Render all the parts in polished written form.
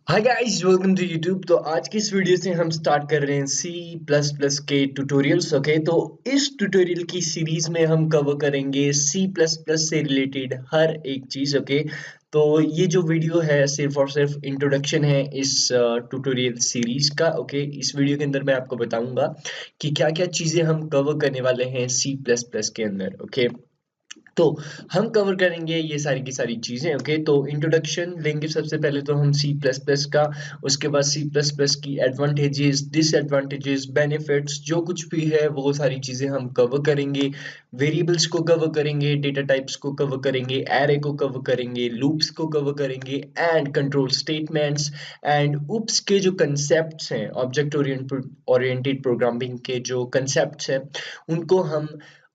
Hi guys, welcome to YouTube. तो आज की इस वीडियो से हम स्टार्ट कर रहे हैं सी प्लस प्लस के ट्यूटोरियल्स। ओके, तो इस ट्यूटोरियल की सीरीज में हम कवर करेंगे सी प्लस प्लस से रिलेटेड हर एक चीज। ओके, तो ये जो वीडियो है सिर्फ और सिर्फ इंट्रोडक्शन है इस ट्यूटोरियल सीरीज का। ओके, इस वीडियो के अंदर मैं आपको बताऊंगा कि क्या क्या चीजें हम कवर करने वाले हैं सी प्लस प्लस के अंदर। ओके, तो हम कवर करेंगे ये सारी की सारी चीजें। ओके, तो इंट्रोडक्शन लेंगे सबसे पहले तो हम सी प्लस प्लस का। उसके बाद सी प्लस प्लस की एडवांटेजेस, डिसएडवांटेजेस, बेनिफिट्स, जो कुछ भी है वो सारी चीजें हम कवर करेंगे। वेरिएबल्स को कवर करेंगे, डेटा टाइप्स को कवर करेंगे, एरे को कवर करेंगे, लूप्स को कवर करेंगे, एंड कंट्रोल स्टेटमेंट्स, एंड उप्स के जो कंसेप्ट्स हैं, ऑब्जेक्ट ओरिएंटेड प्रोग्रामिंग के जो कंसेप्ट्स हैं, उनको हम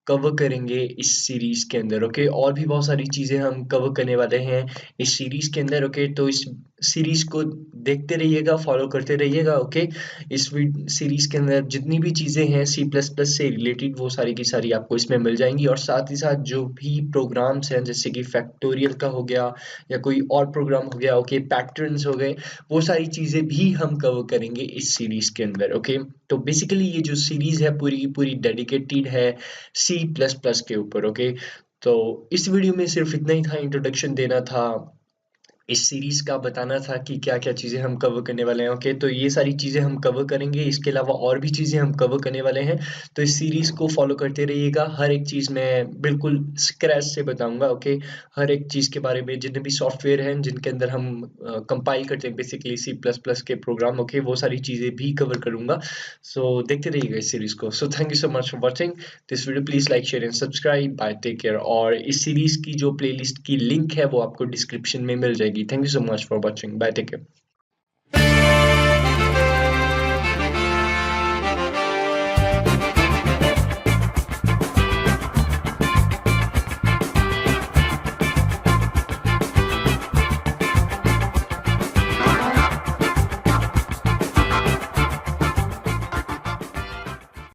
कवर करेंगे इस सीरीज के अंदर। ओके, और भी बहुत सारी चीजें हम कवर करने वाले हैं इस सीरीज के अंदर। ओके, तो इस सीरीज को देखते रहिएगा, फॉलो करते रहिएगा। ओके, इस सीरीज के अंदर जितनी भी चीजें हैं सी प्लस प्लस से रिलेटेड वो सारी की सारी आपको इसमें मिल जाएंगी, और साथ ही साथ जो भी प्रोग्राम्स हैं जैसे कि फैक्टोरियल का हो गया या कोई और प्रोग्राम हो गया, ओके, पैटर्न्स हो गए, वो सारी चीजें भी हम कवर करेंगे इस सीरीज के अंदर। ओके, तो बेसिकली ये जो सीरीज है पूरी की पूरी डेडिकेटेड है सी प्लस प्लस के ऊपर। ओके, तो इस वीडियो में सिर्फ इतना ही था, इंट्रोडक्शन देना था, इस सीरीज का बताना था कि क्या क्या चीजें हम कवर करने वाले हैं। ओके, तो ये सारी चीजें हम कवर करेंगे, इसके अलावा और भी चीजें हम कवर करने वाले हैं। तो इस सीरीज को फॉलो करते रहिएगा, हर एक चीज मैं बिल्कुल स्क्रैच से बताऊंगा। ओके, हर एक चीज के बारे में, जितने भी सॉफ्टवेयर हैं जिनके अंदर हम कंपाइल करते हैं बेसिकली सी प्लस प्लस के प्रोग्राम, ओके, वो सारी चीजें भी कवर करूंगा। सो देखते रहिएगा इस सीरीज को। So thank you so much for watching this video. Please like, share and subscribe. Bye, take care. और इस सीरीज की जो प्लेलिस्ट की लिंक है वो आपको डिस्क्रिप्शन में मिल जाएगी। Thank you so much for watching. Bye, take care.